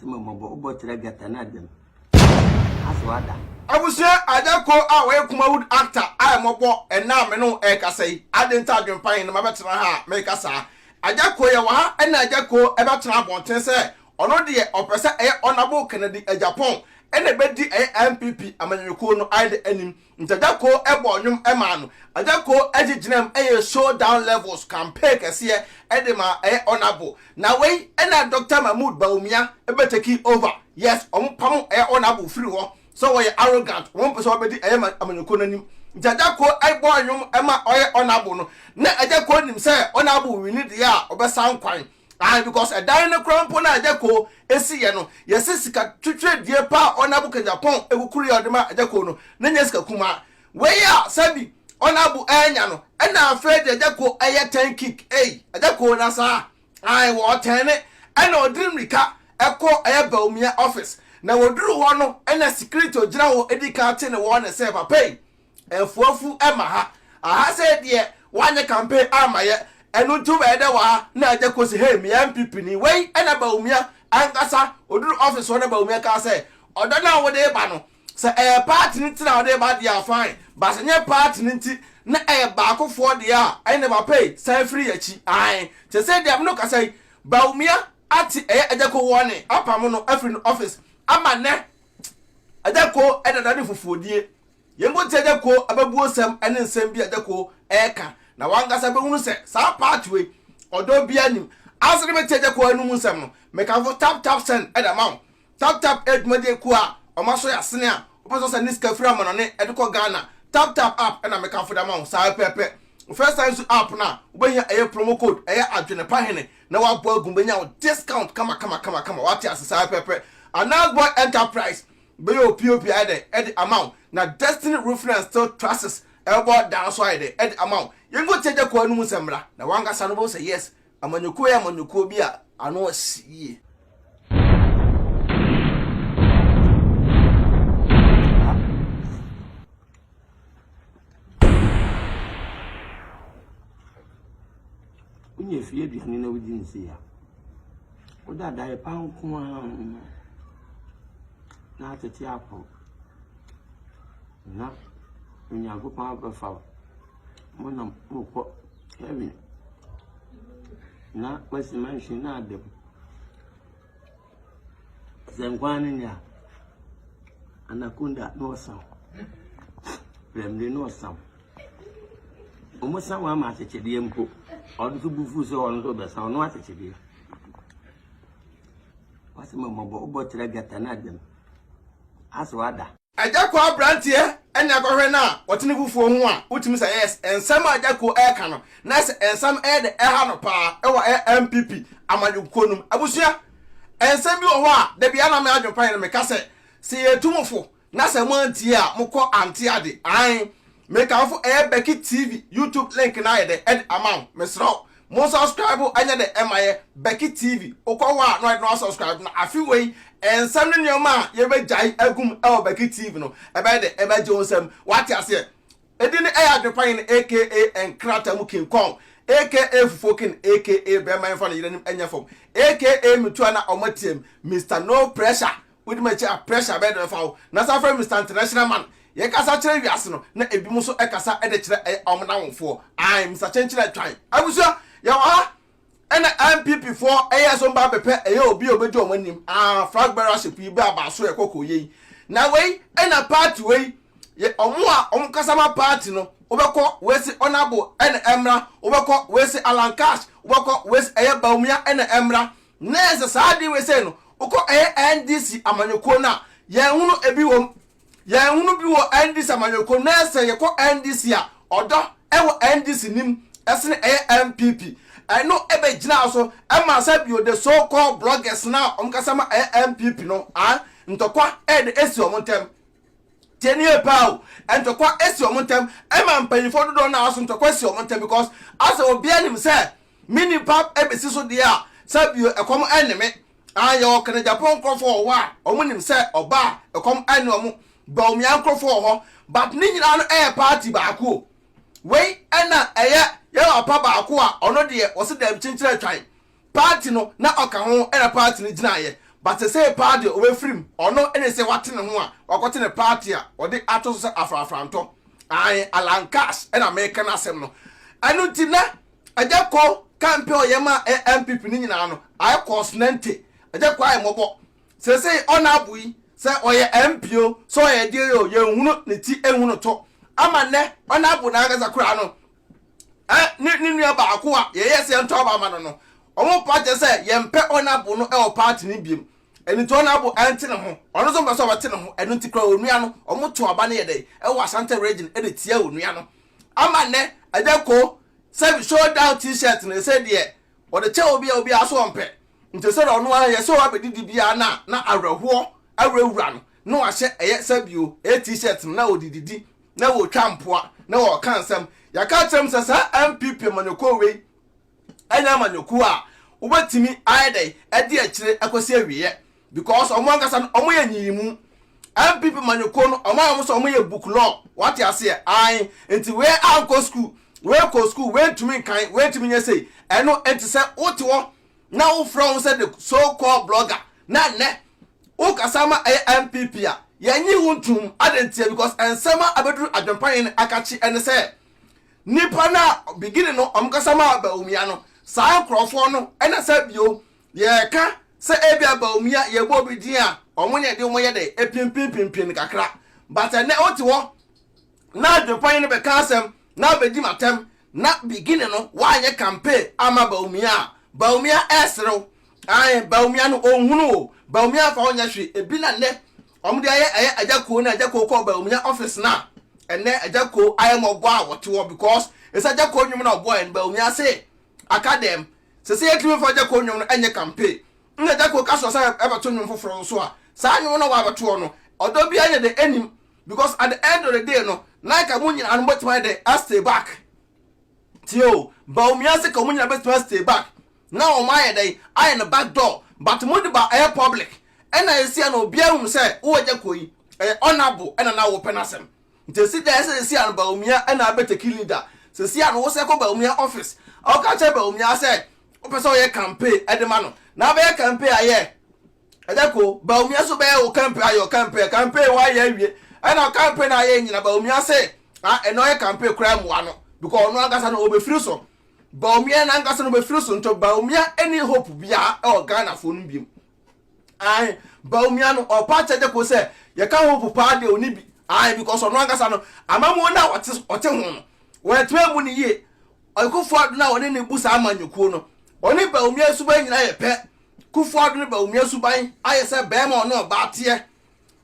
Wasema mabo obotre gata na dem. Aswada. Abusia Agya Koo a we Kumawood actor I mobo na me no e kasa yi. Adenta adwempan na mabetena ha me kasa. Agya Koo ye wa ha na Agya Koo e betena abonten se ono de opese e onabo Kennedy Japan ene bedi e MPP amanyuko no ide anim. Agya Koo e bo nwum e ma no. Agya Koo agiginem e showdown levels campaign kese e de ma e onabo. Na we na Dr. Mahmoud Bawumia e beteki over. Yes, pam e onabo free ho. So we arrogant one person obedi amanyuko nanim. Agya Koo ai bo nwum e ma oye onabo no. Na Agya Koo nim say onabo we need ya obesan kwan. Because a dine crampo na Agya Koo esi ye no yesi sika twetwe die pa onabo ka Japan egukuru ye odema Agya Koo no na nyesika kuma we ya sabi onabo anya no e na afraid Agya Koo aye 10 kick Agya Koo na sa ai wo 10 e na odrimrika ekọ aye Bawumia office na woduru ho no e na security ogira ho edika te ne wo na se papa enfuafu e ma ha aha se de wanye campaign amaye enu tu be de wa na Agya Koo se hey me MPP ni we e na Bawumia ankasa oduru office ho na Bawumia ka se odo na wo de ba no se party ni ti na wo de ba dia fine ba se nye party ni ti na ba akofo de a e na ba pay san free achi te se de am no ka se Bawumia ati Agya Koo warning apam no afri no office ama ne Agya Koo e da fufuodie yembo ti Agya Koo ababuo sam ene nsam bi Agya Koo ka na wangasa be hunu se sa pathway odo bia nim asere me ti Agya Koo anu nsam no me ka fo tap send e da ma tap edmode ku a o maso ya sene a o paso se niska free amano ne e de ko Ghana tap app e na me ka fo da ma sa pepe first time so app na ubenya promo code adwene pahene na wa bo agumbenya discount kama wati asesa pepe Another boy enterprise be your POP ede amount na Destiny Reference still trusses elbow down so ede amount yengo Agya Koo anu musemra na wanga sanobo say yes amanyuko bi a ano asiye unye fie duane na wudi nsi ya oda dai pan ko na tete apo na unyago pa abafa mona mko heaven na kwesi manshi na adem zengwani ya anakunda no sam remle no sam omusa wa ma chechede mpo odu bufu so onu to besa onu atechede wasema mabo obotre gata na dem aswada Agya Koo abrantie enya gohwe na wotene bufuo ho a utimi say yes ensam Agya Koo ka no na se ensam de ha no pa e wa MPP amadwuko num abusua ensam bi wo ho a da bia na me adwopan me ka se yetumfo na se mo antie a mokọ antie ade make am for Becky TV YouTube link na ye amount mesro mo subscribe anya de emaye Becky TV okwa no subscribe na afi wey ensam ne nyoma ye be jai agum Becky TV no e be je onsam wati ase edini adwopan aka enkrata mu kinkon aka fufokin aka be man fa na yenim anya fom aka mutua na omatiem Mr No Pressure with my pressure be de fa na sa fra Mr International Man ye kasa kire wiase no na ebi mu so ekasa de kire omnawofo Mr Chenchire twan abuso ya wa ena MPP for so mba bepe obi obeji omanim flag bearership yi ba abaso ekoko yi na we ena party we ye omo a omkasama party no obekọ wesi onabo ena emra obekọ wesi alancash obekọ wesi Bawumia ena emra na ese saadi we se no okọ NDC amanyoko na ye hunu ebi wom ya hunu bi wo NDC amanyoko na ese ye ko NDC a odo ewo NDC nim esene MPP I know ebe gina so ema sabio the so called bloggers now omkasama MPP no ntokwa de esi omontem teni epaw ntokwa esi omontem ema mpanyifo dodo na aso ntokwa esi omontem because as obi anim say mini pap ebesi so de a sabio ekom eneme ayo kene Japan crofo wa omunim say oba ekom ane omu Bawumia crofo ho but ni nyina no party baako we ena ye opa baako a ono de o se dem chinchire twan party no na oka ho ena party ni gina ye but say party over free or no any say what in the one or got in a party or the atos afranto I alankas and American assembly I know tina I just call campaign yama MPP ninano I cause nente I just quiet mobo say onabui say oye MPO so ye dear ye hunu ne ti ehunu to ama ne onabu na agaza kura no ni ba ako a ye yes ye nto ba ma no omo party say ye mpe onabu no e o party ni biem eni to onabu ante ne ho ono so mbaso bate ne ho eno nti kura onua no omo to aba ne ye dey e wa Asante region e de tia onua no ama ne ajako say show down t-shirt ne say de o de che obi aso ompe nti say ono a ye so abedidi bia na awerho awurawura no ahye eye sabio t-shirt na odididi na wo twampoa na wo kansam ya ka kyerem sasa MPP manyoko we anya manyoko a wobetimi ayedai ade akire akosi awiye because omo angasa omo ye nyimu MPP manyoko no omo so omo ye book law what you say ai enti we anko school we ko school we tumi kan we tumi nye say eno enti say wote wo na wo from say the so called blogger na ne o kasama MPP a yanyi wuntum adentia because ensema abedru adwempan akachi ene say nipa na beginning no kasama Bawumia no saa krofo no ena say bio ye ka say ebia Bawumia ye bo bidin a omonye de omoye de epimpimpimpim kakra but ene oti wo na adwempan ne be kansem na bedi matem na beginning no wanye campaign ama Bawumia esrew ai Bawumia no onhunu Bawumia fa onya hwe ebi na ne omde aye Agya Koo na Agya Koo ko Bawumia office na ene Agya Koo aye mogbo a wotewo because esa Agya Koo nwum na ogbo en Bawumia say academ se yetimi fa Agya Koo nwum no enye campaign na Agya Koo kaso say ebeto nwum foforo so a saa nwum no wa beto no odo bia nye de enim because at the end of the day no like amunyina anu betima de stay back tio Bawumia say ka amunyina betima stay back now o my day I in the back door but mo de ba air public and I see an obiahum say wo Agya Koo yi honorable and na wo penasem nti see there say an Bawumia and na better kill leader say see an wo say ko Bawumia office o ka che Bawumia say o person ye campaign edema no na be campaign aye Agya Koo Bawumia so be o campaign ayo campaign wa ye wie and na campaign aye nyina Bawumia say eno ye campaign kra mo ano because no angasa no obefiri so Bawumia na angasa no obefiri so nto Bawumia any hope bia e Ghana fo no biem ai Bawumia no o pa Agya Koo say ye ka hope pa de oni bi ai because no angasa no amamu na ote ho no we twa mu ni ye Akufo adu na oni ne busa amanyoko no oni Bawumia suban nyina ye pe Kufo adu ne Bawumia suban aye say be ma ono ba tie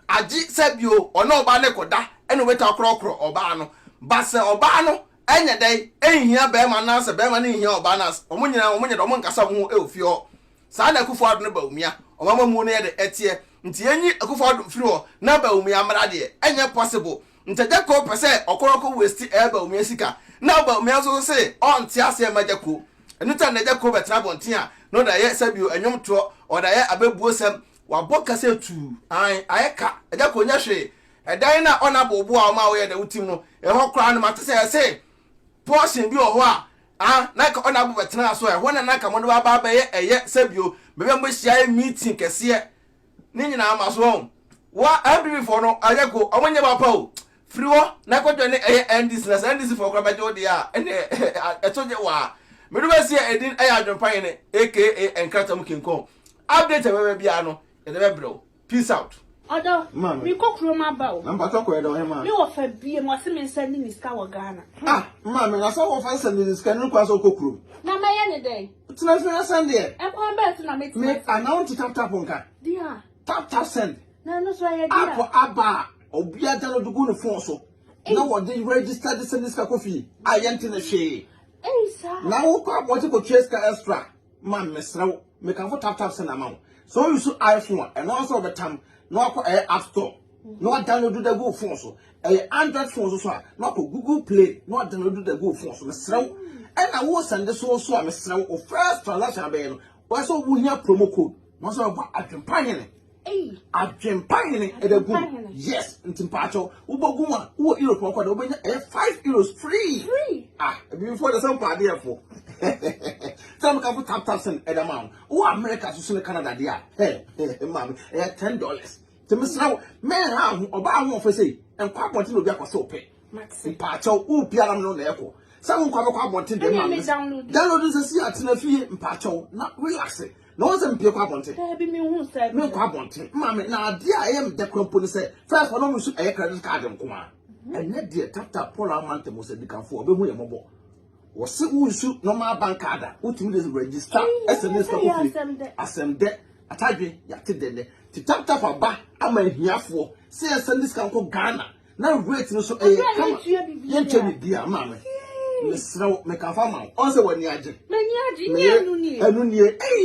agi sabio ono ba ne koda eno beta krokro oba no ba se oba no enye dai ehia be ma na se be ma ne ehia oba na omunyina omo nkasa ho eofio saa na Akufo adu ne Bawumia omama mu ne ye de etie nti enyi Akufo adu firi ho na Bawumia mra de enye possible nti Agya Koo pese okoroko waste Bawumia sika na Bawumia so say on ti ase ma Agya Koo enu ta na Agya Koo betra bonten a no da ye sabio enwom to o da ye abebuo sem wa boka se tu ai ayeka Agya Koo nya hwe edan na ona bobo a ma wo ye da utim no e ho kra no mate say portion bi o ho a na ka ona bo betra so e ho na ka mo no ba ba ye eye sabio bebe mo hia meeting kese ni nyina ama so wa MPP for no Agya Koo omonye ba pa o friwo na ko dwane eye NDC for kra ba jo dia ene etoje wa me do ba se edin adwempan ne aka enkratam kinko update we bia no e de be bro peace out Odo, mi kokro ma ba o. Namba to ko e do he ma. Mi wo fa bie mo se me send ni ska wo Ghana. Ma me na so wo fa send ni ska ni kwa so kokro. Na me ye ne den. Tina fi send e. E kwa bet na me ti. Me announce tap nka. Dia. Tap send. Na no so ye dia. Apo aba obia da no dugu no phone so. Na wo dey register the send ska kofi. Ayente na hwe. Sa. Na wo kwa mo ti ko ska extra. Ma me srew. Me kan fo tap send amount. So you so iPhone and also the time no app store no download the go phone so Android phone so no Google Play no download the go phone so mesrew and I will send this so mesrew o first transaction be no we so we hear promo code no so ba adwempan ne e da go yes ntimpacho wo bogu a wo Europe ko da wo benya €5 free free before the some party for Some can put tap and amount. Oh, America to Canada, dear. Hey, ma'am, $10. To Miss Now, man, or buy one for say, and quite want to be a so pay. In Pacho, oh, piano no echo. Some come up wanting the man. Download the sea at the fee in Pacho, not relaxing. No one's pure quabonte. Who said No quabonte. Mammy, now, dear, I am the company say, first one almost a credit card and come on. And that dear tap Polar Mante was a decam for a way mobile. Was so shoot no more bank card, which means register SMS as them debt. I tell you, to tap a back, I'm a here for. Say, I send this can call Ghana. Now, wait, no so a come. You dear mammy. Miss Snow, make a farmer. Also, when you are Hey,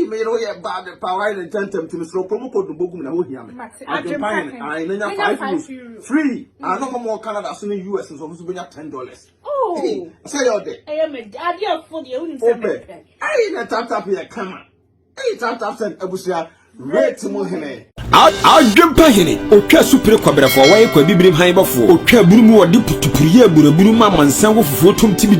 made all your bad power and tentum to Miss Rocomo to book in a whole yam. I can buy 5 free. I no more Canada, soon US and so $10. Oh, say all day. I am a idea for the only open. I ain't a tap here, come on. Hey, tap send Abusia, red to Mohene. Adwempahene otwa supre kwabra fo waye kwa bibrim han bafo otwa burumu odi putupurie buraburu ma mansan wo fufuo tom tibi